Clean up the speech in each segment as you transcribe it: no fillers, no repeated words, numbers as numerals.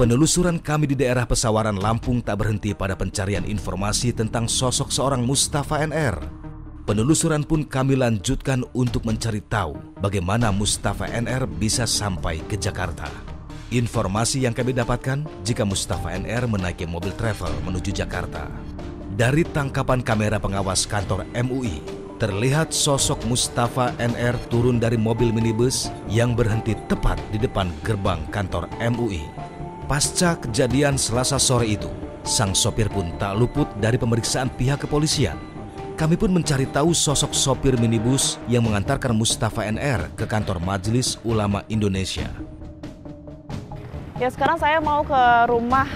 Penelusuran kami di daerah Pesawaran, Lampung tak berhenti pada pencarian informasi tentang sosok seorang Mustafa NR. Penelusuran pun kami lanjutkan untuk mencari tahu bagaimana Mustafa NR bisa sampai ke Jakarta. Informasi yang kami dapatkan jika Mustafa NR menaiki mobil travel menuju Jakarta. Dari tangkapan kamera pengawas kantor MUI, terlihat sosok Mustafa NR turun dari mobil minibus yang berhenti tepat di depan gerbang kantor MUI. Pasca kejadian Selasa sore itu, sang sopir pun tak luput dari pemeriksaan pihak kepolisian. Kami pun mencari tahu sosok sopir minibus yang mengantarkan Mustafa NR ke kantor Majelis Ulama Indonesia. Ya, sekarang saya mau ke rumah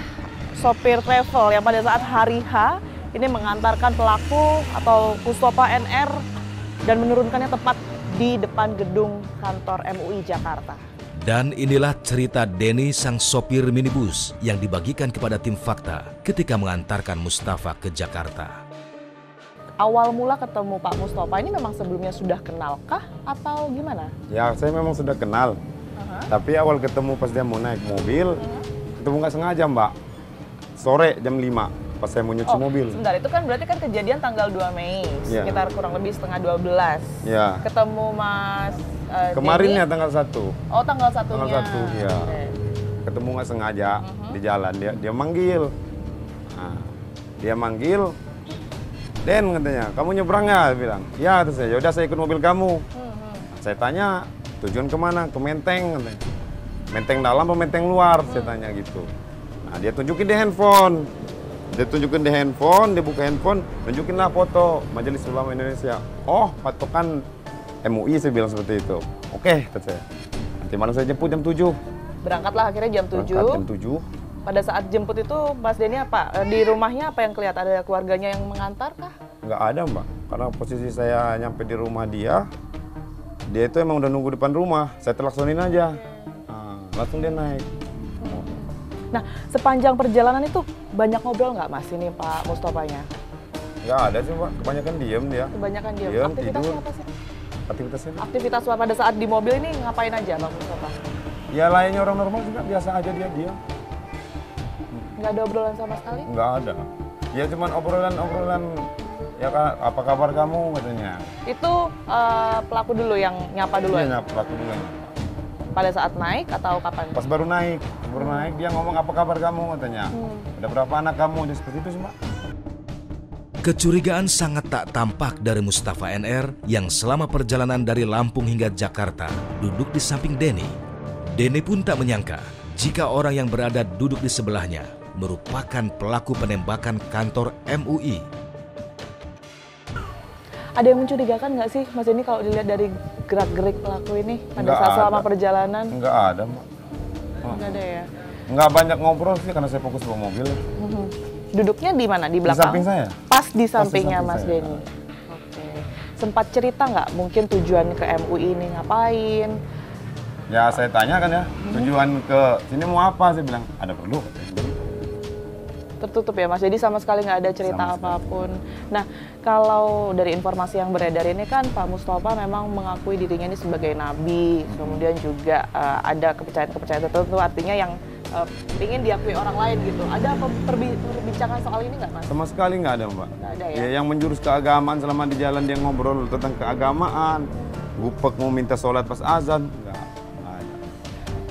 sopir travel yang pada saat hari H ini mengantarkan pelaku atau Mustafa NR dan menurunkannya tepat di depan gedung kantor MUI Jakarta. Dan inilah cerita Denny, sang sopir minibus yang dibagikan kepada tim Fakta ketika mengantarkan Mustafa ke Jakarta. Awal mula ketemu Pak Mustafa ini memang sebelumnya sudah kenalkah atau gimana? Ya, saya memang sudah kenal. Tapi awal ketemu pas dia mau naik mobil, ketemu nggak sengaja, Mbak. Sore jam 5, pas saya mau nyuci mobil. Sebentar, itu kan berarti kan kejadian tanggal 2 Mei, sekitar kurang lebih setengah 12. Ya. Ketemu Mas Kemarin Denny? ya tanggal 1. Oh, tanggal 1-nya. Tanggal 1, ya. Okay. Ketemu nggak sengaja di jalan, dia manggil. Nah, dia manggil, Den katanya, kamu nyebrang ya? Dia bilang, ya, terus saya, yaudah saya ikut mobil kamu. Saya tanya, tujuan kemana? Ke Menteng katanya. Menteng dalam atau Menteng luar? Saya tanya gitu. Nah, dia tunjukin di handphone. Dia tunjukin di handphone, dia buka handphone, tunjukinlah foto Majelis Ulama Indonesia. Oh, patokan MUI, saya bilang seperti itu. Oke, kata saya. Nanti malam saya jemput jam 7. Berangkatlah akhirnya jam 7. Berangkat jam 7. Pada saat jemput itu Mas Denny apa? Di rumahnya apa yang kelihatan? Ada keluarganya yang mengantar kah? Nggak ada, Mbak. Karena posisi saya nyampe di rumah dia itu emang udah nunggu depan rumah. Saya telaksonin aja. Nah, langsung dia naik. Nah, sepanjang perjalanan itu banyak ngobrol nggak Mas ini Pak Mustafanya? Nggak ada sih, Mbak. Kebanyakan diem dia. Kebanyakan diem. Diem, Aktivitasnya tidur. apa sih? Aktivitasnya? Aktivitas pada saat di mobil ini ngapain aja Bang Mustafa? Ya layaknya orang normal juga, biasa aja dia. Nggak ada obrolan sama sekali? Nggak ada. Ya cuman obrolan, ya apa kabar kamu katanya. Itu pelaku dulu yang nyapa dulu Iya, ya? nyapa pelaku dulu. Pada saat naik atau kapan? Pas baru naik dia ngomong apa kabar kamu katanya. Ada berapa anak kamu, jadi seperti itu sih, Mbak. Kecurigaan sangat tak tampak dari Mustafa NR yang selama perjalanan dari Lampung hingga Jakarta duduk di samping Denny. Denny pun tak menyangka jika orang yang berada duduk di sebelahnya merupakan pelaku penembakan kantor MUI. Ada yang mencurigakan nggak sih Mas Denny kalau dilihat dari gerak-gerik pelaku ini pada Nggak saat ada. selama perjalanan? Nggak ada, Mbak. Nggak ada ya? Nggak banyak ngobrol sih karena saya fokus bawa mobil. Duduknya di mana? Di belakang? Di samping saya. Pas di sampingnya samping Mas saya. Denny. Oke. Sempat cerita nggak mungkin tujuan ke MUI ini ngapain? Ya saya tanya kan ya, tujuan ke sini mau apa? Saya bilang, ada perlu. Tertutup ya Mas, jadi sama sekali nggak ada cerita Sama sekali. apapun. Nah, kalau dari informasi yang beredar ini kan Pak Mustafa memang mengakui dirinya ini sebagai nabi, kemudian juga ada kepercayaan-kepercayaan tertentu, artinya yang ingin diakui orang lain gitu. Ada perbincangan soal ini nggak Mas? Sama sekali nggak ada, Mbak. Nggak ada ya? Ya, yang menjurus keagamaan selama di jalan dia ngobrol tentang keagamaan, gupek mau minta sholat pas azan, nggak ada.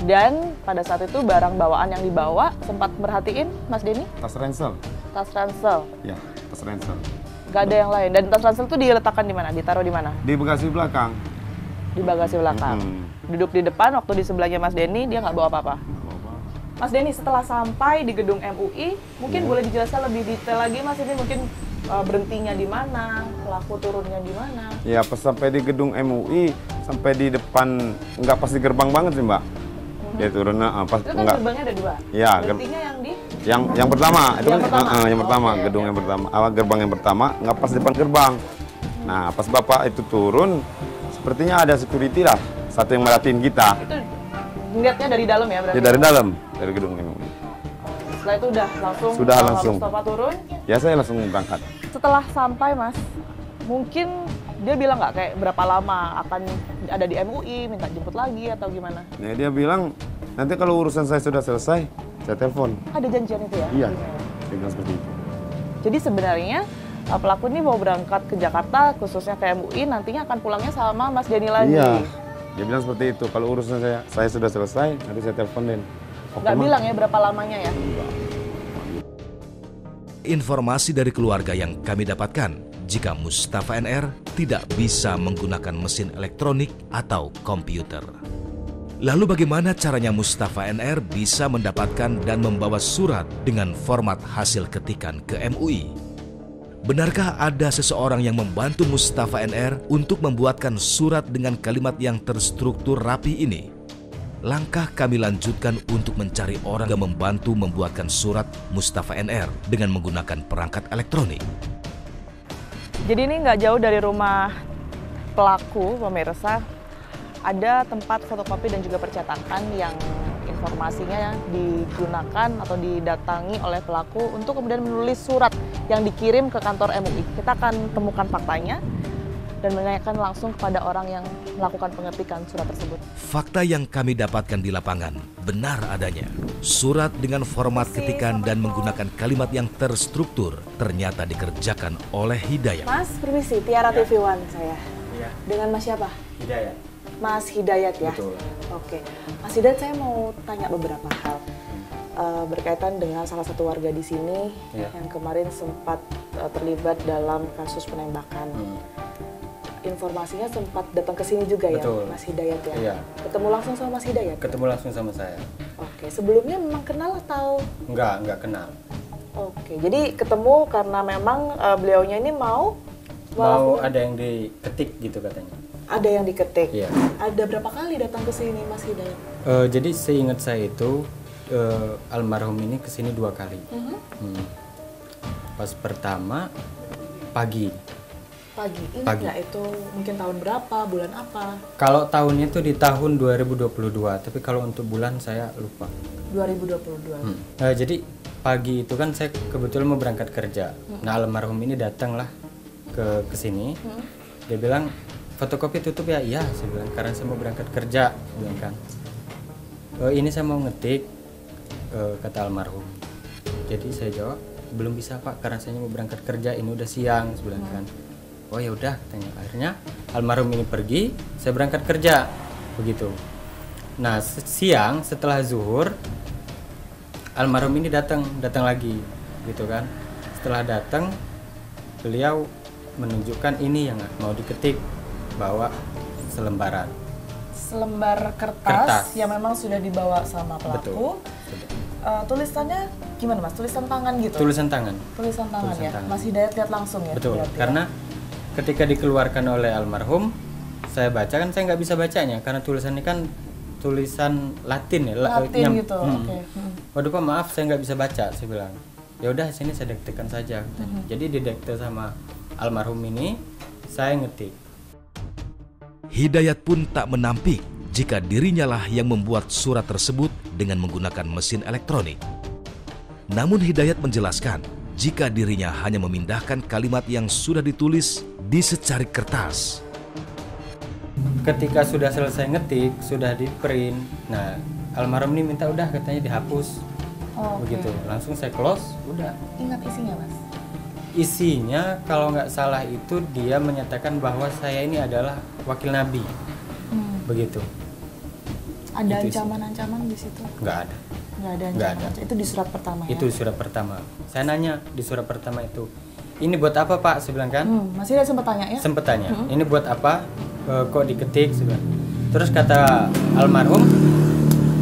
Dan pada saat itu barang bawaan yang dibawa sempat merhatiin Mas Denny? Tas ransel, Tas ransel, ya tas ransel. nggak ada yang lain. Dan tas ransel itu diletakkan di mana? Ditaruh di mana? Di bagasi belakang. Di bagasi belakang. Duduk di depan, waktu di sebelahnya Mas Denny dia nggak bawa apa-apa. Mas Denny, setelah sampai di gedung MUI, mungkin boleh dijelaskan lebih detail lagi Mas, ini mungkin berhentinya di mana, pelaku turunnya di mana? Ya pas sampai di gedung MUI, sampai di depan, nggak pas di gerbang banget sih, Mbak. Dia turunnya pas Itu kan nggak. gerbangnya ada dua. Ya, Berhentinya yang di yang pertama itu Yang kan pertama? yang pertama, Oke, gedung oke. yang pertama, gerbang yang pertama nggak pas depan gerbang. Nah pas bapak itu turun, sepertinya ada security lah, satu yang merhatiin kita. itu ngeliatnya dari dalam ya berarti? Ya dari dalam, dari gedung MUI. Setelah itu udah langsung Sudah Pak langsung. Mustafa turun. Ya saya langsung berangkat. Setelah sampai Mas, mungkin dia bilang nggak kayak berapa lama akan ada di MUI, minta jemput lagi atau gimana? Nah, dia bilang nanti kalau urusan saya sudah selesai, Saya telepon. Ada janjian itu ya? Iya, dia bilang seperti itu. Jadi sebenarnya pelaku ini mau berangkat ke Jakarta, khususnya ke MUI, nantinya akan pulangnya sama Mas Denny lagi. Iya, dia bilang seperti itu. Kalau urusan saya sudah selesai, nanti saya telepon Den. Nggak bilang ya berapa lamanya ya? Informasi dari keluarga yang kami dapatkan, jika Mustafa NR tidak bisa menggunakan mesin elektronik atau komputer. Lalu bagaimana caranya Mustafa NR bisa mendapatkan dan membawa surat dengan format hasil ketikan ke MUI? Benarkah ada seseorang yang membantu Mustafa NR untuk membuatkan surat dengan kalimat yang terstruktur rapi ini? Langkah kami lanjutkan untuk mencari orang yang membantu membuatkan surat Mustafa NR dengan menggunakan perangkat elektronik. Jadi ini nggak jauh dari rumah pelaku, pemirsa. Ada tempat fotokopi dan juga percetakan yang informasinya digunakan atau didatangi oleh pelaku untuk kemudian menulis surat yang dikirim ke kantor MUI. Kita akan temukan faktanya dan menanyakan langsung kepada orang yang melakukan pengetikan surat tersebut. Fakta yang kami dapatkan di lapangan benar adanya. Surat dengan format ketikan dan menggunakan kalimat yang terstruktur ternyata dikerjakan oleh Hidayat. Mas, permisi, Tiara TV One saya. Iya. Dengan Mas siapa? Hidayat. Mas Hidayat ya? Betul. Oke. Mas Hidayat, saya mau tanya beberapa hal. Berkaitan dengan salah satu warga di sini yang kemarin sempat terlibat dalam kasus penembakan. Informasinya sempat datang ke sini juga. Betul. Ya, Mas Hidayat ya? Iya. Ketemu langsung sama Mas Hidayat? Ketemu langsung sama saya. Oke, sebelumnya memang kenal atau? Enggak kenal. Oke, jadi ketemu karena memang beliaunya ini mau ada yang diketik gitu katanya. Ada yang diketik? Iya. Ada berapa kali datang ke sini Mas Hidayat? Jadi seingat saya itu almarhum ini kesini 2 kali. Pas pertama pagi. Pagi, ingat nggak itu mungkin tahun berapa, bulan apa? Kalau tahunnya itu di tahun 2022, tapi kalau untuk bulan saya lupa. 2022. Jadi pagi itu kan saya kebetulan mau berangkat kerja. Nah almarhum ini datanglah ke sini. Dia bilang fotokopi tutup ya? Iya, saya bilang karena saya mau berangkat kerja. Saya bilang kan. Ini saya mau ngetik, kata almarhum. Jadi saya jawab belum bisa Pak karena saya mau berangkat kerja. Ini udah siang, saya bilang kan. Oh ya udah, katanya. Akhirnya almarhum ini pergi, saya berangkat kerja, begitu. Nah siang setelah zuhur, almarhum ini datang lagi, gitu kan. Setelah datang, beliau menunjukkan ini yang mau diketik, bawa selembaran. Selembar kertas yang memang sudah dibawa sama pelaku. Betul. Tulisannya gimana Mas? Tulisan tangan gitu? Tulisan tangan. Tulisan tangan Tulisan ya? tangan. Mas Hidayat lihat langsung ya? Betul, berarti, karena ketika dikeluarkan oleh almarhum, saya baca kan saya nggak bisa bacanya karena tulisannya kan tulisan Latin ya. Latin gitu, oke. Waduh Pak maaf saya nggak bisa baca, saya bilang. Ya udah sini saya diktekan saja. Jadi didekte sama almarhum ini, saya ngetik. Hidayat pun tak menampik jika dirinya lah yang membuat surat tersebut dengan menggunakan mesin elektronik. Namun Hidayat menjelaskan jika dirinya hanya memindahkan kalimat yang sudah ditulis di secarik kertas. Ketika sudah selesai ngetik, sudah di print, nah almarhum ini minta udah katanya dihapus. Begitu, langsung saya close, udah. Ingat isinya Mas? Isinya kalau nggak salah itu dia menyatakan bahwa saya ini adalah wakil Nabi. Begitu. Ada Itu ancaman-ancaman di situ? Nggak ada. Nggak ada Nggak ancaman. ada. Itu di surat pertama ya? Itu surat pertama. Saya nanya di surat pertama itu, ini buat apa Pak? Saya bilang kan. Masih ada sempat tanya ya? Sempet tanya, ini buat apa? Kok diketik? Saya bilang. Terus kata almarhum,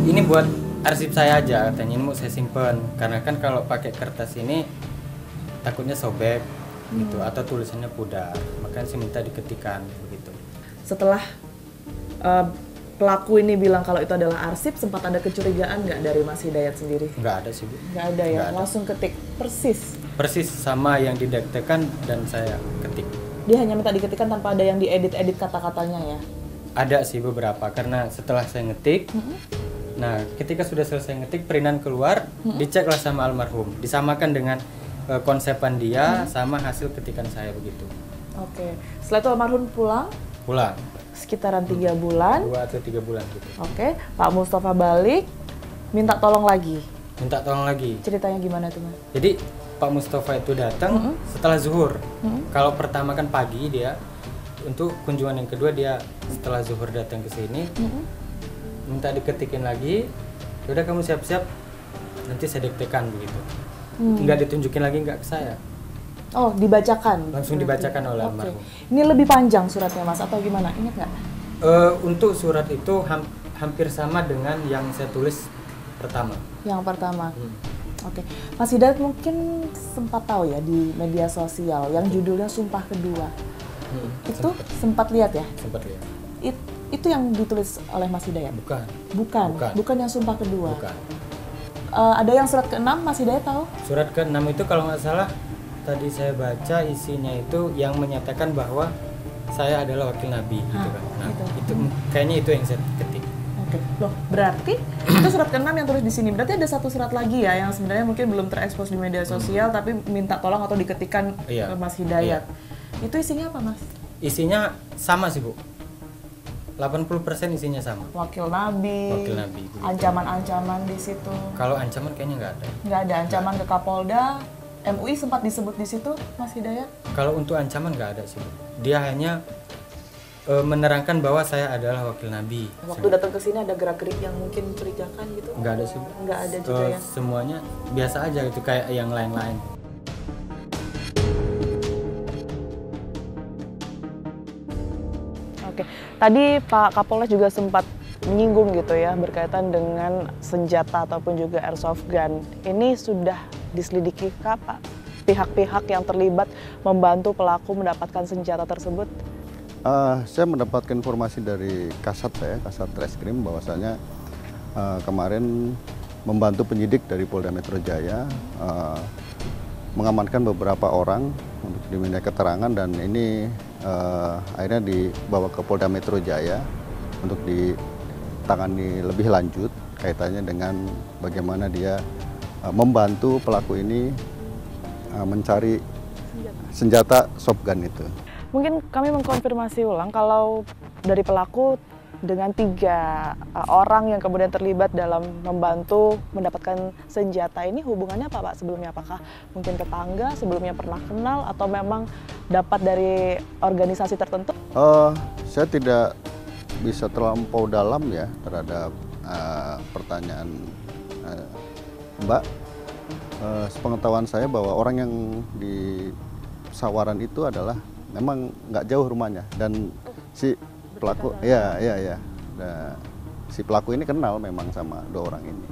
ini buat arsip saya aja, katanya ini mau saya simpen. Karena kan kalau pakai kertas ini takutnya sobek gitu atau tulisannya pudar. Makanya saya minta diketikan begitu. Setelah pelaku ini bilang kalau itu adalah arsip, sempat ada kecurigaan nggak dari Mas Hidayat sendiri? Nggak ada sih Bu. Nggak ada ya? Nggak ada. Langsung ketik persis? Persis sama yang didektekan dan saya ketik. Dia hanya minta diketikkan tanpa ada yang diedit-edit kata-katanya ya? Ada sih beberapa, karena setelah saya ngetik, nah ketika sudah selesai ngetik, printan keluar, diceklah sama almarhum. Disamakan dengan konsepan dia sama hasil ketikan saya begitu. Oke. Setelah itu almarhum pulang? Pulang. Sekitaran 3 bulan. 2 atau 3 bulan gitu. Oke. Pak Mustafa balik, minta tolong lagi. minta tolong lagi. Ceritanya gimana tuh Mas? Jadi Pak Mustafa itu datang setelah zuhur. Kalau pertama kan pagi dia, untuk kunjungan yang kedua dia setelah zuhur datang ke sini, minta diketikin lagi. Udah kamu siap-siap, nanti saya diktekan begitu. Nggak ditunjukin lagi nggak ke saya. Oh, dibacakan? Langsung dibacakan oleh Oke. almarhum. Ini lebih panjang suratnya Mas atau gimana? Ingat nggak? Untuk surat itu hampir sama dengan yang saya tulis pertama. Yang pertama. Oke. Mas Hidayat mungkin sempat tahu ya di media sosial yang judulnya Sumpah Kedua. Itu sempat lihat ya? Sempat lihat. Itu yang ditulis oleh Mas Hidayat? Bukan. Bukan yang Sumpah Kedua. Bukan. Ada yang surat ke-6 Mas Hidayat tahu? Surat ke-6 itu kalau nggak salah tadi saya baca isinya itu yang menyatakan bahwa saya adalah wakil Nabi gitu kan. Nah, itu kayaknya itu yang saya ketik. Oke. Loh, berarti itu surat ke-6 yang tulis di sini. Berarti ada satu surat lagi ya yang sebenarnya mungkin belum terekspos di media sosial tapi minta tolong atau diketikkan ke Mas Hidayat. Itu isinya apa, Mas? Isinya sama sih, Bu. 80% isinya sama. Wakil Nabi. Wakil Nabi. Gitu. Ancaman-ancaman di situ. Kalau ancaman kayaknya nggak ada. Nggak ada ancaman ke Kapolda. MUI sempat disebut di situ, Mas Hidayat? Kalau untuk ancaman nggak ada sih, Bu. Dia hanya menerangkan bahwa saya adalah wakil Nabi. Waktu datang ke sini ada gerak-gerik yang mungkin mencurigakan gitu? Nggak ada sih, Bu. Nggak ada juga ya? Semuanya biasa aja gitu, kayak yang lain-lain. Oke, tadi Pak Kapolres juga sempat menyinggung gitu ya berkaitan dengan senjata ataupun juga airsoft gun. Ini sudah diselidiki kah Pak? Pihak-pihak yang terlibat membantu pelaku mendapatkan senjata tersebut? Saya mendapatkan informasi dari Kasat Reskrim bahwasanya kemarin membantu penyidik dari Polda Metro Jaya mengamankan beberapa orang untuk diminta keterangan dan ini akhirnya dibawa ke Polda Metro Jaya untuk ditangani lebih lanjut kaitannya dengan bagaimana dia membantu pelaku ini mencari senjata shotgun itu. Mungkin kami mengkonfirmasi ulang kalau dari pelaku dengan 3 orang yang kemudian terlibat dalam membantu mendapatkan senjata ini hubungannya apa Pak sebelumnya? Apakah mungkin tetangga, sebelumnya pernah kenal atau memang dapat dari organisasi tertentu? Saya tidak bisa terlampau dalam ya terhadap pertanyaan Mbak. Sepengetahuan saya bahwa orang yang di Sawaran itu adalah memang nggak jauh rumahnya dan si pelaku, ya. Nah, si pelaku ini kenal memang sama 2 orang ini.